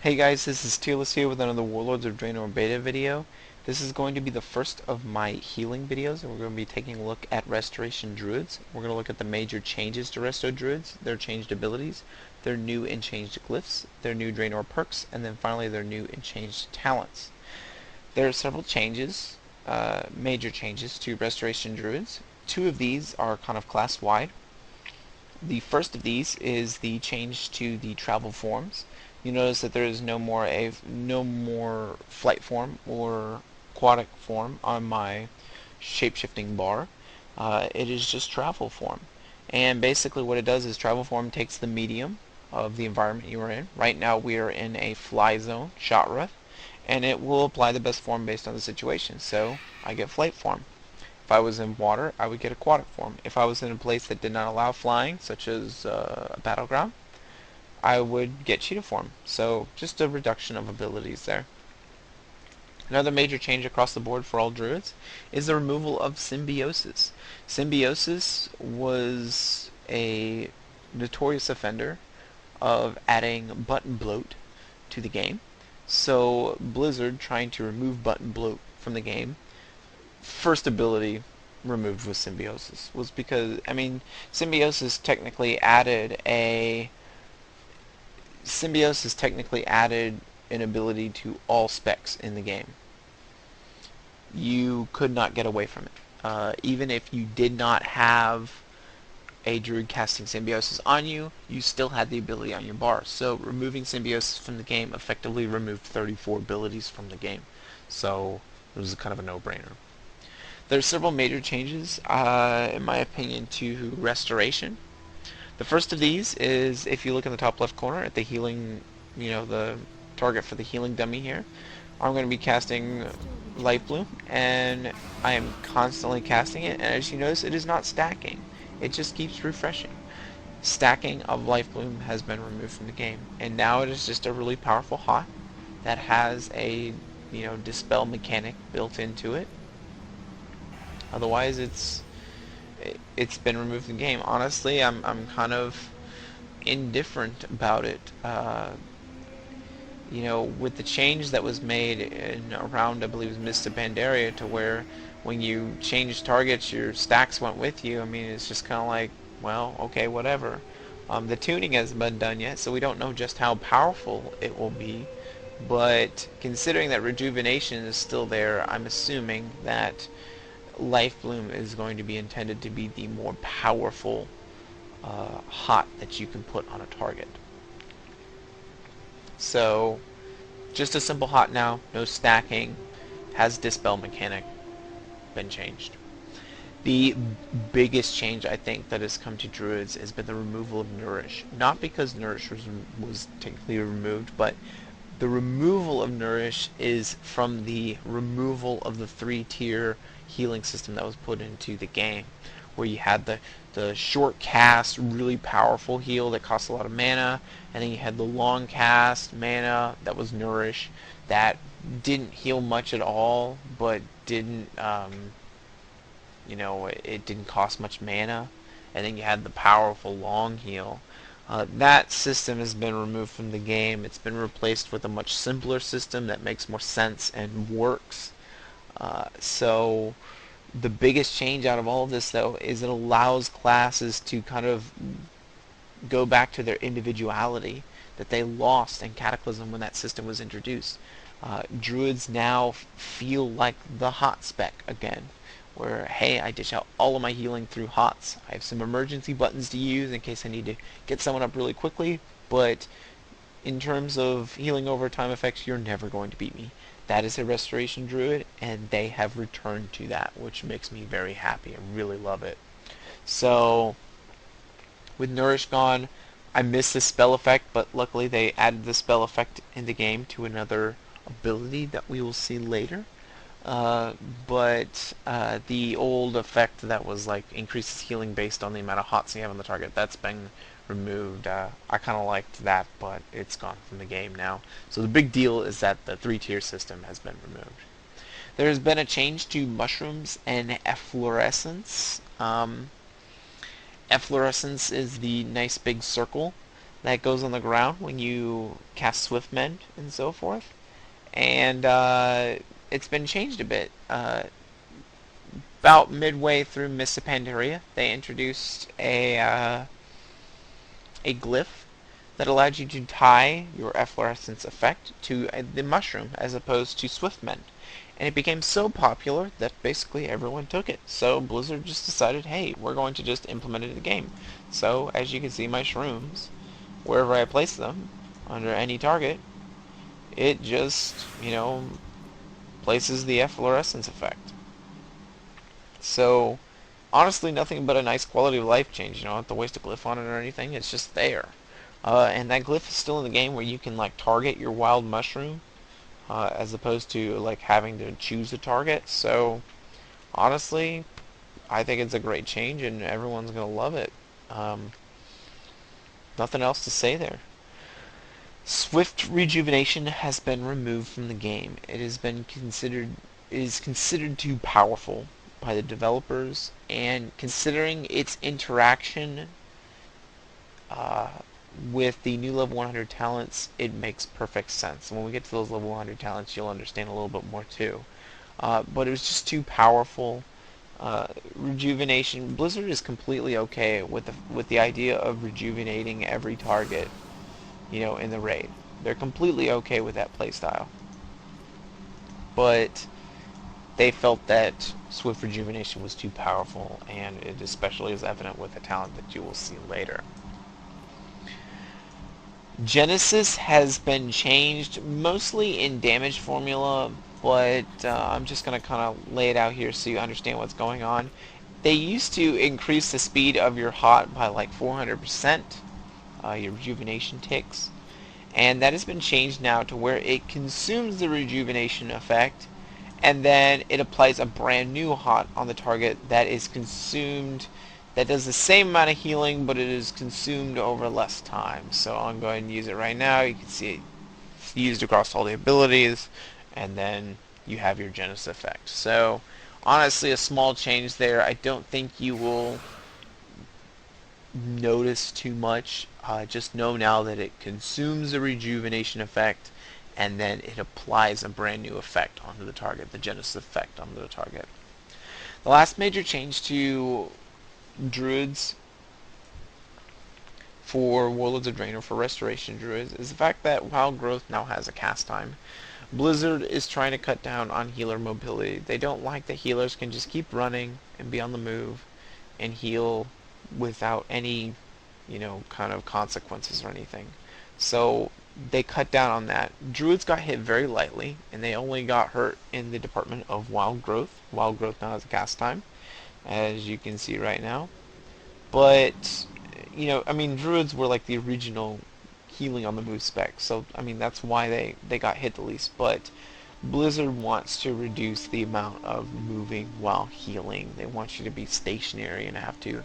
Hey guys, this is Tirelis here with another Warlords of Draenor beta video. This is going to be the first of my healing videos, and we're going to be taking a look at Restoration Druids. We're going to look at the major changes to Resto Druids, their changed abilities, their new and changed glyphs, their new Draenor perks, and then finally their new and changed talents. There are several changes, major changes to Restoration Druids. Two of these are kind of class-wide. The first of these is the change to the travel forms. You notice that there is no more flight form or aquatic form on my shapeshifting bar. It is just travel form. And basically what it does is travel form takes the medium of the environment you are in. Right now we are in a fly zone, Shotreth, and it will apply the best form based on the situation. So I get flight form. If I was in water, I would get aquatic form. If I was in a place that did not allow flying, such as a battleground, I would get cheetah form. So just a reduction of abilities there. Another major change across the board for all druids is the removal of symbiosis. Symbiosis was a notorious offender of adding button bloat to the game. So Blizzard, trying to remove button bloat from the game, first ability removed with symbiosis was because symbiosis technically added an ability to all specs in the game. You could not get away from it. Even if you did not have a druid casting symbiosis on you, you still had the ability on your bar. So removing symbiosis from the game effectively removed 34 abilities from the game. So it was kind of a no-brainer. There's several major changes, in my opinion, to Restoration. The first of these is, if you look in the top left corner at the healing, the target for the healing dummy here, I'm going to be casting Light Bloom, and I am constantly casting it, and as you notice, it is not stacking. It just keeps refreshing. Stacking of Life Bloom has been removed from the game, and now it is just a really powerful hot that has a, dispel mechanic built into it. Otherwise, it's been removed from the game. Honestly, I'm kind of indifferent about it. With the change that was made in around, I believe, it was Mist of Pandaria, to where when you changed targets, your stacks went with you. It's just kind of like, well, okay, whatever. The tuning hasn't been done yet, so we don't know just how powerful it will be. But considering that rejuvenation is still there, I'm assuming that Life Bloom is going to be intended to be the more powerful hot that you can put on a target. So, just a simple hot now, no stacking, has dispel mechanic, been changed. The biggest change I think that has come to druids has been the removal of Nourish. Not because Nourish was technically removed, but the removal of Nourish is from the removal of the 3-tier healing system that was put into the game, where you had the short cast, really powerful heal that cost a lot of mana, and then you had the long cast mana that was Nourish, that didn't heal much at all, but didn't, it didn't cost much mana, and then you had the powerful long heal. That system has been removed from the game. It's been replaced with a much simpler system that makes more sense and works. So the biggest change out of all of this, though, is it allows classes to kind of go back to their individuality that they lost in Cataclysm when that system was introduced. Druids now feel like the hot spec again, where, hey, I dish out all of my healing through hots. I have some emergency buttons to use in case I need to get someone up really quickly, but in terms of healing over time effects, you're never going to beat me. That is a Restoration Druid, and they have returned to that, which makes me very happy. I really love it. So, with Nourish gone, I missed the spell effect, but luckily they added the spell effect in the game to another ability that we will see later. But the old effect that was like increases healing based on the amount of hots you have on the target, that's been removed. I kind of liked that, but it's gone from the game now. So the big deal is that the 3-tier system has been removed. There has been a change to mushrooms and efflorescence. Efflorescence is the nice big circle that goes on the ground when you cast Swift Mend and so forth. And it's been changed a bit. About midway through Mists of Pandaria, they introduced a glyph that allowed you to tie your efflorescence effect to the mushroom as opposed to Swift Mend. And it became so popular that basically everyone took it. So Blizzard just decided, hey, we're going to just implement it in the game. So as you can see, my shrooms, wherever I place them, under any target, it just, places the efflorescence effect. So honestly, nothing but a nice quality of life change. You don't have to waste a glyph on it or anything. It's just there. And that glyph is still in the game where you can like target your wild mushroom as opposed to like having to choose a target. So honestly, I think it's a great change and everyone's gonna love it. Nothing else to say there. Swift rejuvenation has been removed from the game. It is considered too powerful by the developers, and considering its interaction uh, with the new level 100 talents, it makes perfect sense. When we get to those level 100 talents, you'll understand a little bit more too. But it was just too powerful. Rejuvenation. Blizzard is completely okay with the idea of rejuvenating every target, in the raid. They're completely okay with that playstyle. But they felt that Swift Rejuvenation was too powerful, and it especially is evident with the talent that you will see later. Genesis has been changed, mostly in damage formula, but I'm just going to kind of lay it out here so you understand what's going on. They used to increase the speed of your hot by like 400%, your rejuvenation ticks, and that has been changed now to where it consumes the rejuvenation effect and then it applies a brand new hot on the target that is consumed, that does the same amount of healing, but it is consumed over less time. So I'm going to use it right now. You can see it's used across all the abilities, and then you have your Genesis effect. So honestly, a small change there. I don't think you will notice too much. Just know now that it consumes the rejuvenation effect and then it applies a brand new effect onto the target, the Genesis effect onto the target. The last major change to Druids for Warlords of Draenor, for Restoration Druids, is the fact that Wild Growth now has a cast time. Blizzard is trying to cut down on healer mobility. They don't like that healers can just keep running and be on the move and heal without any, kind of consequences or anything. So they cut down on that. Druids got hit very lightly, and they only got hurt in the department of Wild Growth. Wild Growth now has a cast time, as you can see right now. But, Druids were like the original healing on the move spec, so, that's why they got hit the least. But Blizzard wants to reduce the amount of moving while healing. They want you to be stationary and have to,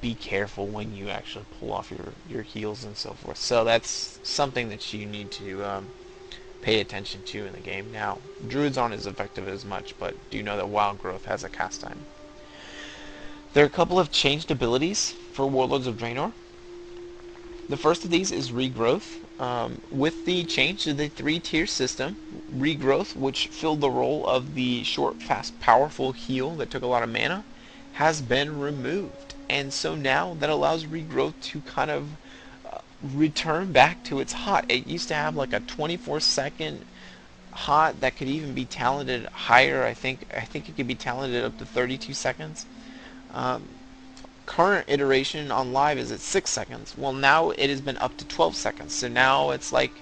be careful when you actually pull off your heals and so forth. So that's something that you need to pay attention to in the game. Now, Druids aren't as effective as much, but do know that Wild Growth has a cast time. There are a couple of changed abilities for Warlords of Draenor. The first of these is Regrowth. With the change to the 3-tier system, Regrowth, which filled the role of the short, fast, powerful heal that took a lot of mana, has been removed. And so now that allows Regrowth to kind of return back to its hot. It used to have like a 24-second hot that could even be talented higher. I think it could be talented up to 32 seconds. Current iteration on live is at 6 seconds. Well, now it has been up to 12 seconds. So now it's like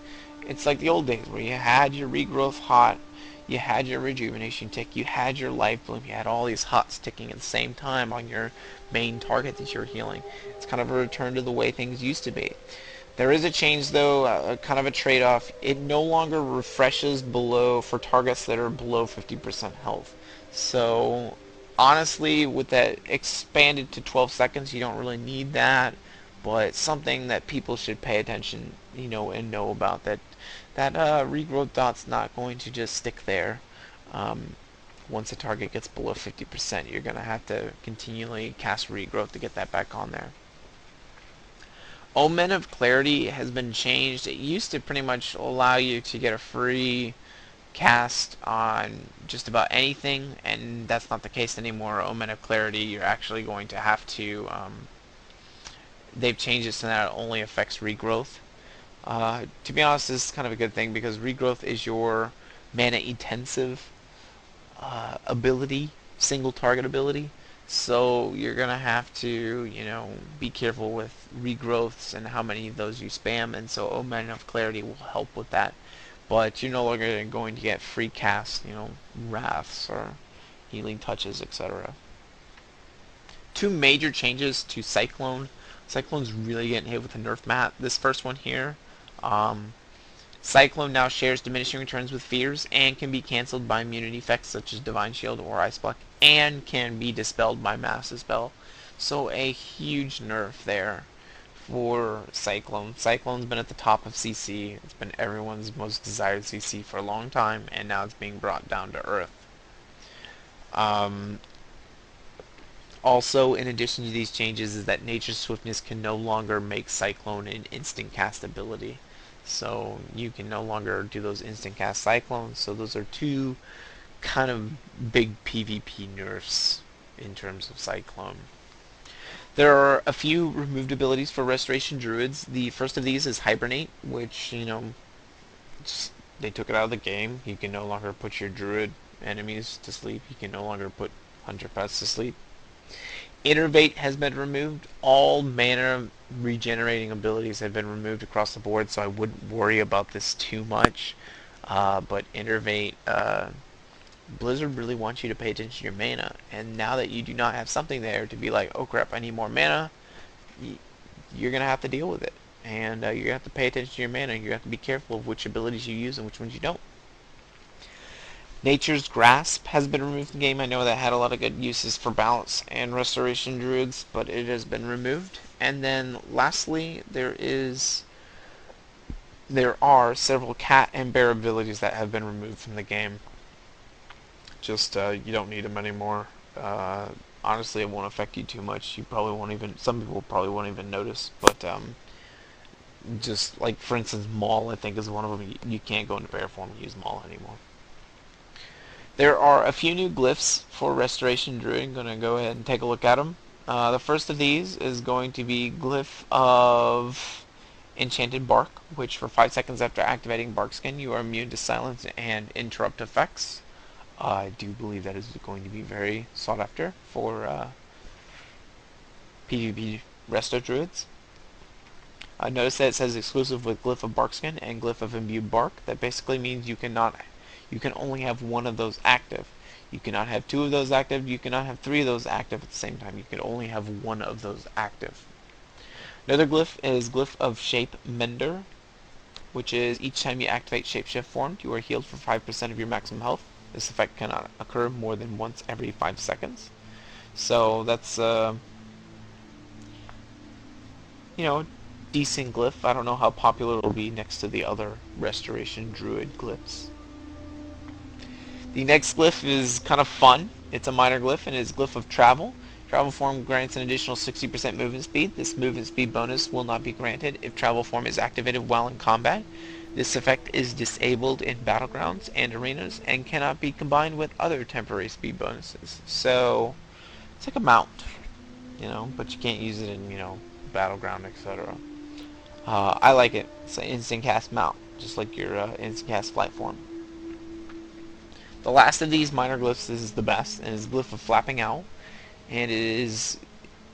the old days where you had your Regrowth hot, you had your rejuvenation tick, you had your life bloom, you had all these hots ticking at the same time on your main target that you're healing. It's kind of a return to the way things used to be. There is a change though, kind of a trade-off. It no longer refreshes for targets that are below 50% health. So honestly, with that expanded to 12 seconds, you don't really need that, but it's something that people should pay attention, and know about, that regrowth dot's not going to just stick there. Once a target gets below 50%, you're going to have to continually cast regrowth to get that back on there. Omen of Clarity has been changed. It used to pretty much allow you to get a free cast on just about anything, and that's not the case anymore. Omen of Clarity, you're actually going to have to, they've changed it so that it only affects regrowth. To be honest, this is kind of a good thing because regrowth is your mana intensive ability, single target ability. So you're gonna have to, be careful with regrowths and how many of those you spam. And so Omen of Clarity will help with that. But you're no longer going to get free casts, wraths or healing touches, etc. Two major changes to Cyclone. Cyclone's really getting hit with a nerf mat. This first one here. Um, Cyclone now shares diminishing returns with fears and can be cancelled by immunity effects such as Divine Shield or Ice Block, and can be dispelled by Mass Dispel. So a huge nerf there for Cyclone. Cyclone's been at the top of CC. It's been everyone's most desired CC for a long time, and now it's being brought down to earth. Also, in addition to these changes, is that Nature's Swiftness can no longer make Cyclone an instant cast ability. So you can no longer do those instant cast Cyclones. So those are two kind of big PvP nerfs in terms of Cyclone. There are a few removed abilities for Restoration Druids. The first of these is Hibernate, which, they took it out of the game. You can no longer put your Druid enemies to sleep. You can no longer put Hunter pets to sleep. Innervate has been removed. All mana regenerating abilities have been removed across the board, so I wouldn't worry about this too much. But Innervate, Blizzard really wants you to pay attention to your mana, and now that you do not have something there to be like, oh crap, I need more mana, you're going to have to deal with it. And you're going to have to pay attention to your mana. You're going to have to be careful of which abilities you use and which ones you don't. Nature's Grasp has been removed from the game. I know that had a lot of good uses for balance and restoration druids, but it has been removed. And then lastly, there are several cat and bear abilities that have been removed from the game. Just you don't need them anymore. Honestly, it won't affect you too much. You probably won't even. Some people probably won't even notice. But just like for instance, Maul I think is one of them. You can't go into bear form and use Maul anymore. There are a few new glyphs for Restoration Druid. I'm going to go ahead and take a look at them. The first of these is going to be Glyph of Enchanted Bark, which for 5 seconds after activating Barkskin, you are immune to silence and interrupt effects. I do believe that is going to be very sought after for PvP Resto Druids. Notice that it says exclusive with Glyph of Barkskin and Glyph of Imbued Bark. That basically means you can only have one of those active. You cannot have two of those active. You cannot have three of those active at the same time. You can only have one of those active. Another glyph is Glyph of Shape Mender, which is each time you activate Shapeshift Form, you are healed for 5% of your maximum health. This effect cannot occur more than once every 5 seconds. So that's decent glyph. I don't know how popular it'll be next to the other Restoration Druid glyphs. The next glyph is kind of fun. It's a minor glyph, and it is Glyph of Travel. Travel form grants an additional 60% movement speed. This movement speed bonus will not be granted if travel form is activated while in combat. This effect is disabled in battlegrounds and arenas and cannot be combined with other temporary speed bonuses. So it's like a mount, but you can't use it in, battleground, etc. I like it. It's an instant cast mount, just like your instant cast flight form. The last of these minor glyphs is the best, and is Glyph of Flapping Owl, and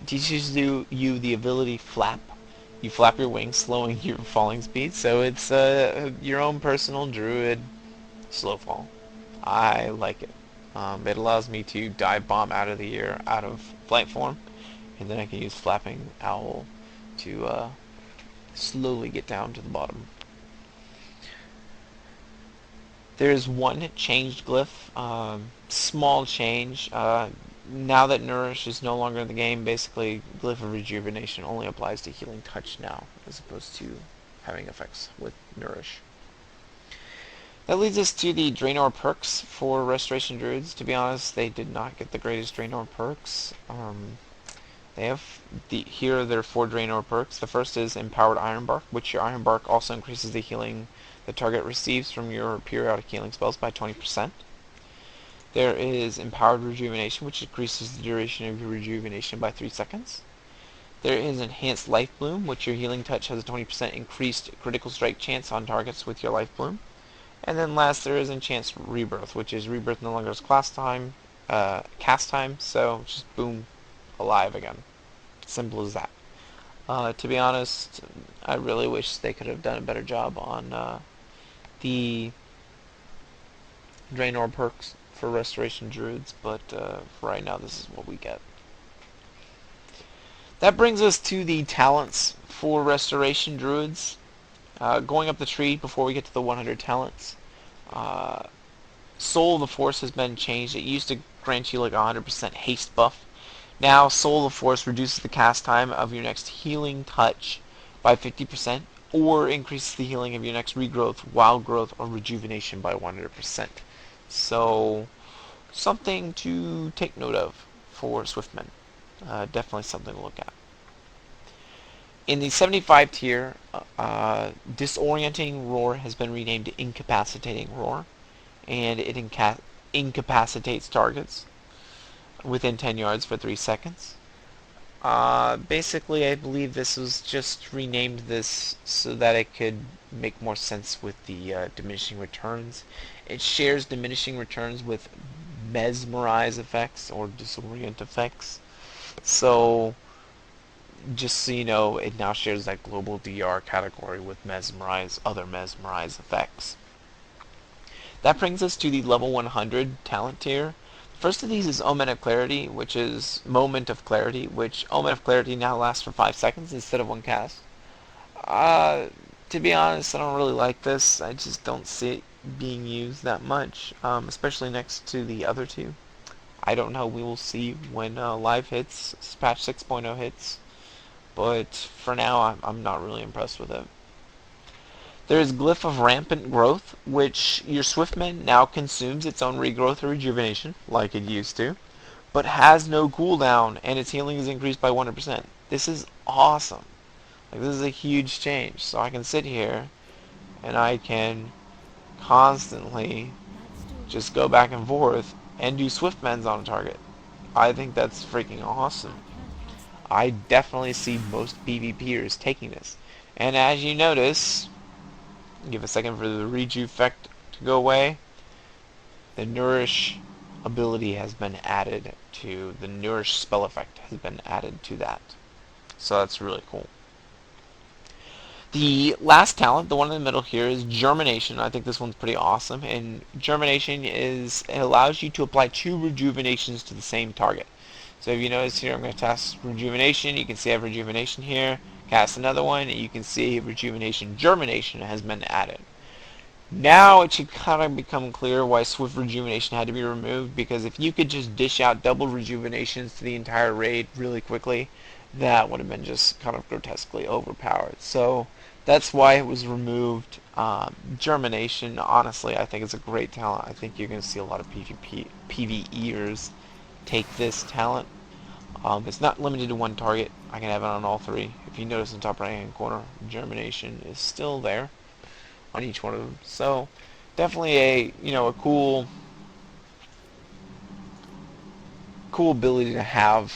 teaches you the ability flap. You flap your wings, slowing your falling speed, so it's your own personal druid slow fall. I like it. It allows me to dive bomb out of the air, out of flight form, and then I can use Flapping Owl to slowly get down to the bottom. There's one changed glyph, small change. Now that Nourish is no longer in the game, basically Glyph of Rejuvenation only applies to Healing Touch now, as opposed to having effects with Nourish. That leads us to the Draenor perks for Restoration Druids. To be honest, they did not get the greatest Draenor perks. They have here are their 4 Draenor perks. The first is Empowered Iron Bark, which your Iron Bark also increases the healing the target receives from your periodic healing spells by 20%. There is Empowered Rejuvenation, which increases the duration of your rejuvenation by 3 seconds. There is Enhanced Life Bloom, which your healing touch has a 20% increased critical strike chance on targets with your Life Bloom. And then last, there is Enhanced Rebirth, which is Rebirth no longer has cast time, so just boom, alive again. Simple as that. To be honest, I really wish they could have done a better job on the Draenor perks for Restoration Druids, but for right now, this is what we get. That brings us to the talents for Restoration Druids. Going up the tree before we get to the 100 talents. Soul of the Force has been changed. It used to grant you like a 100% haste buff. Now Soul of the Force reduces the cast time of your next healing touch by 50%, or increases the healing of your next regrowth, wild growth, or rejuvenation by 100%. So, something to take note of for Swiftmen. Definitely something to look at. In the 75 tier, Disorienting Roar has been renamed to Incapacitating Roar, and it incapacitates targets within 10 yards for 3 seconds. Basically, I believe this was just renamed this so that it could make more sense with the diminishing returns. It shares diminishing returns with mesmerize effects or disorient effects. So, just so you know, it now shares that global DR category with other mesmerize effects. That brings us to the level 100 talent tier. First of these is Omen of Clarity, which is Moment of Clarity, which Omen of Clarity now lasts for 5 seconds instead of 1 cast. To be honest, I don't really like this. I just don't see it being used that much, especially next to the other two. I don't know. We will see when live hits, patch 6.0 hits. But for now, I'm not really impressed with it. There is Glyph of Rampant Growth, which your Swiftman now consumes its own regrowth or rejuvenation, like it used to, but has no cooldown, and its healing is increased by 100%. This is awesome. Like, this is a huge change. So I can sit here, and I can constantly just go back and forth and do Swiftmans on a target. I think that's freaking awesome. I definitely see most PvPers taking this. And as you notice, give a second for the reju effect to go away, the Nourish ability has been added to, the Nourish spell effect has been added to that. So that's really cool. The last talent, the one in the middle here, is Germination. I think this one's pretty awesome. And Germination it allows you to apply 2 rejuvenations to the same target. So if you notice here, I'm going to test Rejuvenation. You can see I have Rejuvenation here. Cast another one, and you can see Rejuvenation Germination has been added. Now it should kind of become clear why Swift Rejuvenation had to be removed, because if you could just dish out double Rejuvenations to the entire raid really quickly, that would have been just kind of grotesquely overpowered. So that's why it was removed. Germination, honestly, I think is a great talent. I think you're going to see a lot of PvEers take this talent. It's not limited to one target. I can have it on all 3. If you notice in the top right hand corner, Germination is still there on each one of them. So definitely a cool ability to have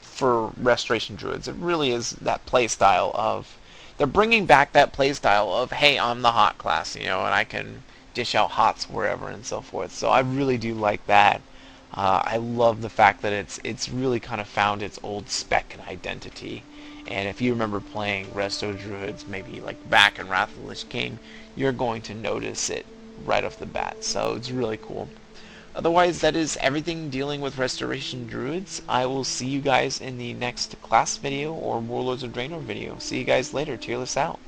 for Restoration Druids. It really is that playstyle of, they're bringing back that playstyle of, hey, I'm the hot class, and I can dish out hots wherever and so forth. So I really do like that. I love the fact that it's really kind of found its old spec and identity. And if you remember playing Resto Druids, maybe like back in Wrath of the Lich King, you're going to notice it right off the bat. So it's really cool. Otherwise, that is everything dealing with Restoration Druids. I will see you guys in the next class video or Warlords of Draenor video. See you guys later. Tirelis out.